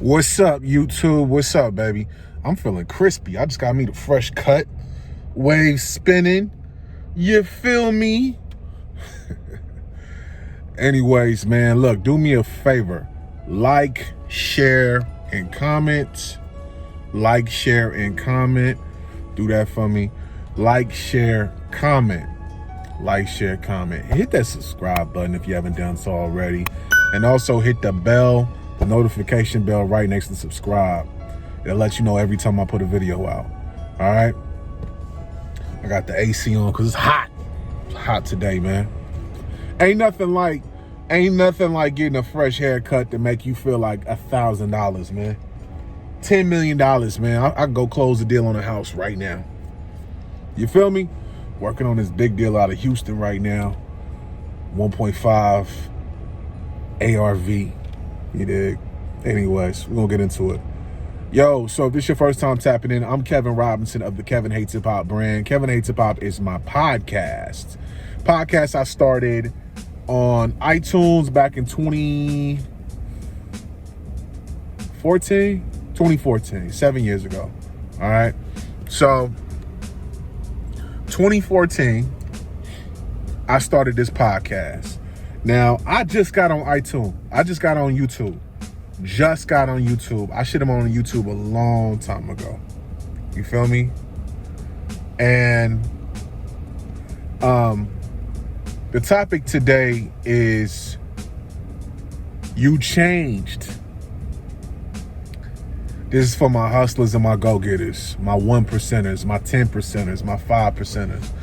What's up, YouTube? What's up, baby? I'm feeling crispy. I just got me the fresh cut. Wave spinning. You feel me? Anyways, man, look, do me a favor. Like, share, and comment. Like, share, and comment. Do that for me. Like, share, comment. Like, share, comment. Hit that subscribe button if you haven't done so already. And also hit the bell, the notification bell right next to subscribe. It'll let you know every time I put a video out. All right? I got the AC on because it's hot. It's hot today, man. Ain't nothing like getting a fresh haircut to make you feel like $1,000, man. $10 million, man. I can go close the deal on a house right now. You feel me? Working on this big deal out of Houston right now. 1.5 ARV. You dig? Anyways, we're going to get into it. Yo, so if this is your first time tapping in, I'm Kevin Robinson of the Kevin Hates Hip Hop brand. Kevin Hates Hip Hop is my podcast. Podcast I started on iTunes back in 2014, 7 years ago. All right. So 2014, I started this podcast. Now, I just got on iTunes. I just got on YouTube. I should have been on YouTube a long time ago. You feel me? And the topic today is you changed. This is for my hustlers and my go-getters, my 1%ers, my 10%ers, my 5%ers.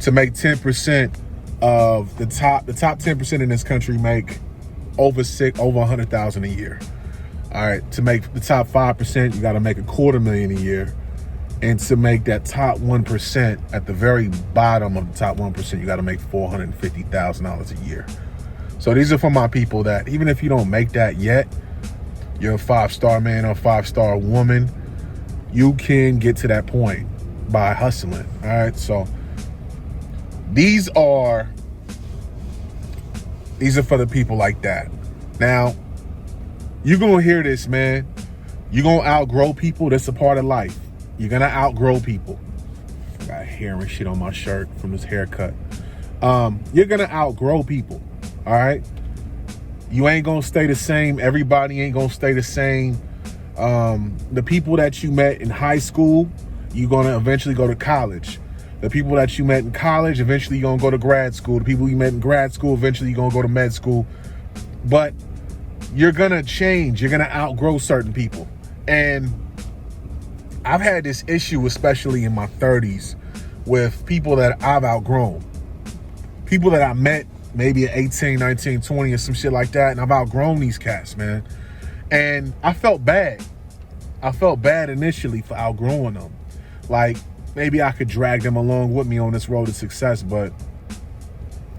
To make 10% of the top 10% in this country make over $100,000 a year. All right, to make the top 5%, you got to make $250,000 a year. And to make that top 1%, at the very bottom of the top 1%, you got to make $450,000 a year. So these are for my people that even if you don't make that yet, you're a 5-star man or a 5-star woman, you can get to that point by hustling. All right, so these are for the people like that. Now, you're gonna hear this, man. You're gonna outgrow people. That's a part of life. You're gonna outgrow people. I got hair and shit on my shirt from this haircut. You're gonna outgrow people. All right. You ain't gonna stay the same. Everybody ain't gonna stay the same. The people that you met in high school, you're gonna eventually go to college. The people that you met in college, eventually you're gonna go to grad school. The people you met in grad school, eventually you're gonna go to med school. But you're gonna change. You're gonna outgrow certain people. And I've had this issue, especially in my 30s, with people that I've outgrown. People that I met maybe at 18, 19, 20 or some shit like that, and I've outgrown these cats, man. And I felt bad. I felt bad initially for outgrowing them. Like, maybe I could drag them along with me on this road to success, but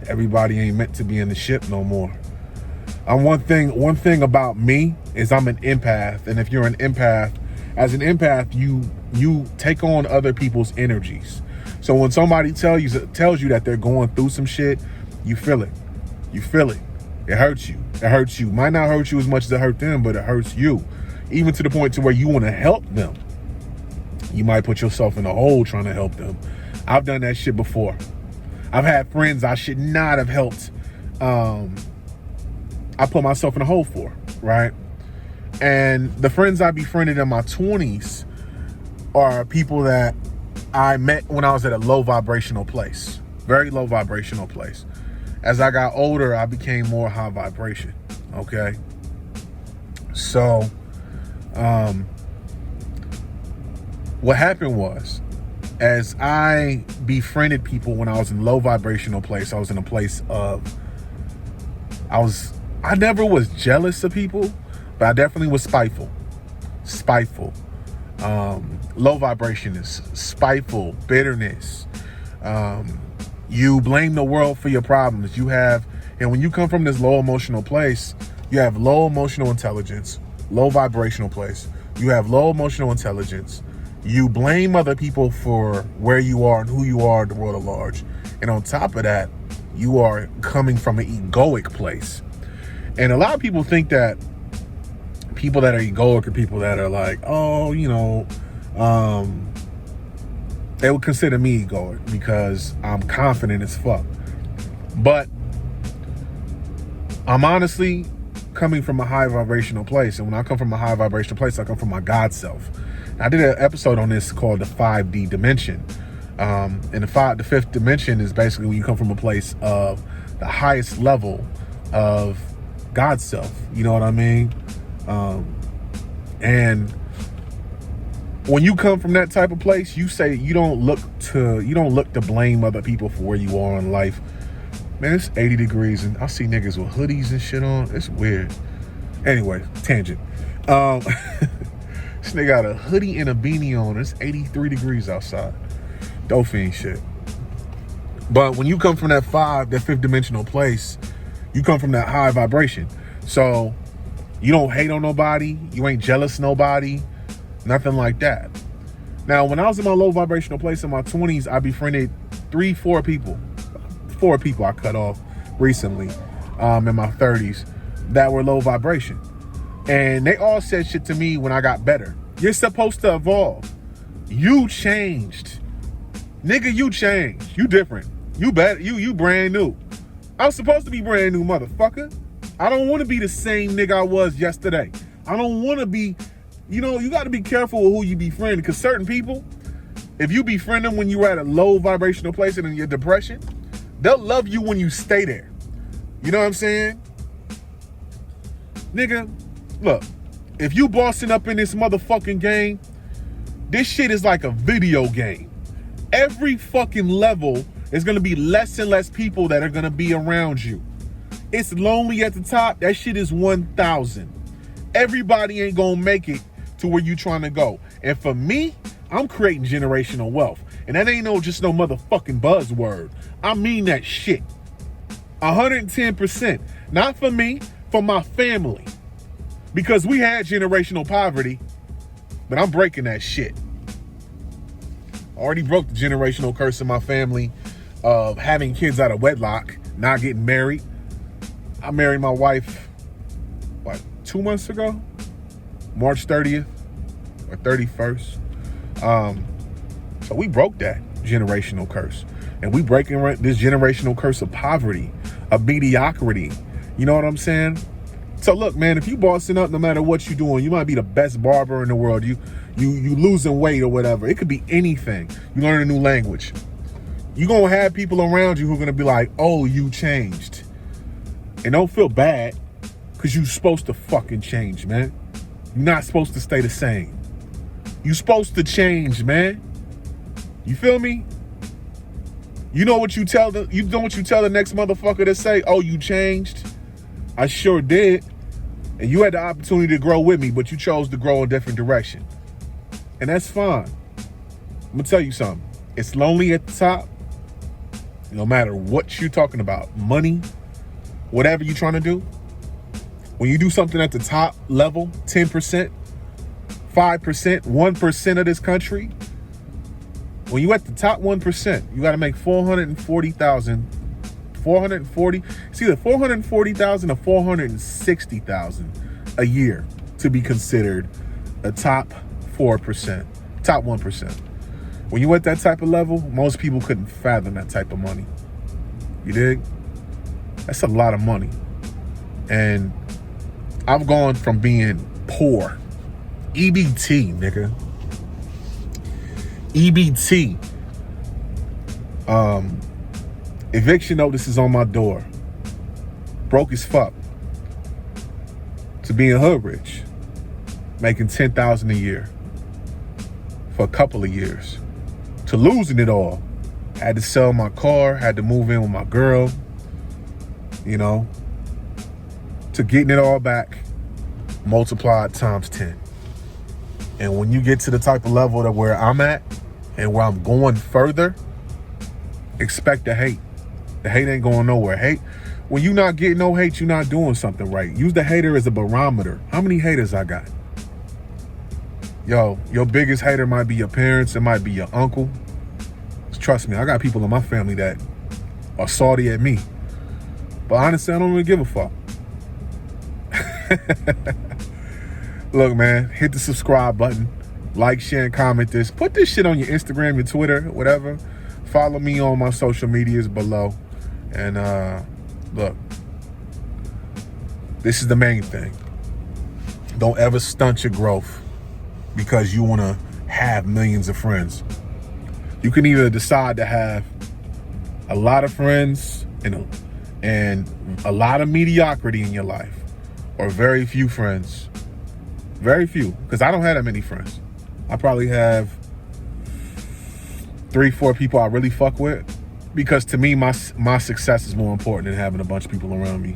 everybody ain't meant to be in the ship no more. One thing about me is I'm an empath, and if you're an empath, as an empath, you take on other people's energies. So when somebody tells you that they're going through some shit, you feel it. You feel it. It hurts you. It hurts you. Might not hurt you as much as it hurt them, but it hurts you. Even to the point to where you want to help them. You might put yourself in a hole trying to help them. I've done that shit before. I've had friends I should not have helped. I put myself in a hole for, right? And the friends I befriended in my 20s are people that I met when I was at a low vibrational place. Very low vibrational place. As I got older, I became more high vibration, okay? So, what happened was, as I befriended people when I was in low vibrational place, I was in a place of, I never was jealous of people, but I definitely was spiteful. Low vibration is spiteful, bitterness. You blame the world for your problems. And when you come from this low emotional place, you have low emotional intelligence, low vibrational place. You have low emotional intelligence. You blame other people for where you are and who you are in the world at large. And on top of that, you are coming from an egoic place. And a lot of people think that people that are egoic are people that are like, oh, they would consider me egoic because I'm confident as fuck. But I'm honestly coming from a high vibrational place. And when I come from a high vibrational place, I come from my God self. I did an episode on this called the 5D dimension. And the fifth dimension is basically when you come from a place of the highest level of God self. You know what I mean? And when you come from that type of place, you say you don't look to blame other people for where you are in life. Man, it's 80 degrees and I see niggas with hoodies and shit on. It's weird. Anyway, tangent. This nigga got a hoodie and a beanie on. It's 83 degrees outside. Dolphin shit. But when you come from that fifth dimensional place, you come from that high vibration. So you don't hate on nobody. You ain't jealous of nobody. Nothing like that. Now, when I was in my low vibrational place in my 20s, I befriended 4 people. 4 people I cut off recently in my 30s that were low vibration. And they all said shit to me when I got better. You're supposed to evolve. You changed. Nigga, you changed. You different. You better. You brand new. I'm supposed to be brand new, motherfucker. I don't want to be the same nigga I was yesterday. I don't want to be, you got to be careful with who you befriend, because certain people, if you befriend them when you're at a low vibrational place and in your depression, they'll love you when you stay there. You know what I'm saying? Nigga, look, if you bossing up in this motherfucking game, this shit is like a video game. Every fucking level is going to be less and less people that are going to be around you. It's lonely at the top. That shit is 1,000. Everybody ain't going to make it to where you trying to go. And for me, I'm creating generational wealth. And that ain't just no motherfucking buzzword. I mean that shit. 110%. Not for me, for my family. Because we had generational poverty, but I'm breaking that shit. I already broke the generational curse in my family of having kids out of wedlock, not getting married. I married my wife, 2 months ago? March 30th or 31st. So we broke that generational curse. And we breaking this generational curse of poverty, of mediocrity. You know what I'm saying? So look, man, if you bossing up, no matter what you're doing, you might be the best barber in the world. You losing weight or whatever. It could be anything. You learn a new language. You're going to have people around you who are going to be like, oh, you changed. And don't feel bad, because you're supposed to fucking change, man. You're not supposed to stay the same. You're supposed to change, man. You feel me? You know what you tell the next motherfucker to say, oh, you changed? I sure did. And you had the opportunity to grow with me, but you chose to grow in a different direction. And that's fine. I'm going to tell you something. It's lonely at the top. No matter what you're talking about, money, whatever you're trying to do. When you do something at the top level, 10%, 5%, 1% of this country, when you at the top 1%, you got to make $440,000. It's either $440,000 or $460,000 a year to be considered a top 4%, top 1%. When you at that type of level, most people couldn't fathom that type of money. You dig? That's a lot of money. And I've gone from being poor, EBT, nigga. EBT. Eviction notice is on my door. Broke as fuck. To being hood rich. Making $10,000 a year. For a couple of years. To losing it all. Had to sell my car. Had to move in with my girl. To getting it all back. Multiplied times 10. And when you get to the type of level that where I'm at. And where I'm going further. Expect the hate. The hate ain't going nowhere. Hate, when you not getting no hate, you're not doing something right. Use the hater as a barometer. How many haters I got? Yo, your biggest hater might be your parents. It might be your uncle. Trust me, I got people in my family that are salty at me. But honestly, I don't really give a fuck. Look, man, hit the subscribe button. Like, share, and comment this. Put this shit on your Instagram, your Twitter, whatever. Follow me on my social medias below. And look, this is the main thing. Don't ever stunt your growth because you want to have millions of friends. You can either decide to have a lot of friends and a lot of mediocrity in your life, or very few friends. Very few, because I don't have that many friends. I probably have 3-4 people I really fuck with, because to me, my success is more important than having a bunch of people around me,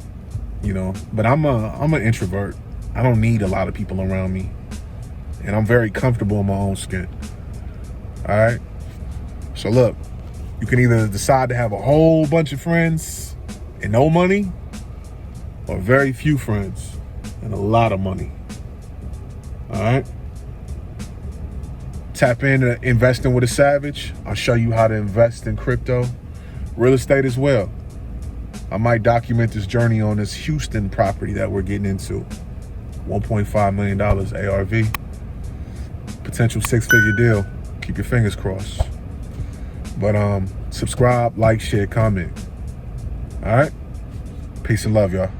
you know. But I'm an introvert. I don't need a lot of people around me, and I'm very comfortable in my own skin. All right. So look, you can either decide to have a whole bunch of friends and no money, or very few friends and a lot of money. All right. Tap into Investing with a Savage. I'll show you how to invest in crypto, real estate as well. I might document this journey on this Houston property that we're getting into. $1.5 million ARV. Potential 6-figure deal. Keep your fingers crossed. But subscribe, like, share, comment. All right. Peace and love, y'all.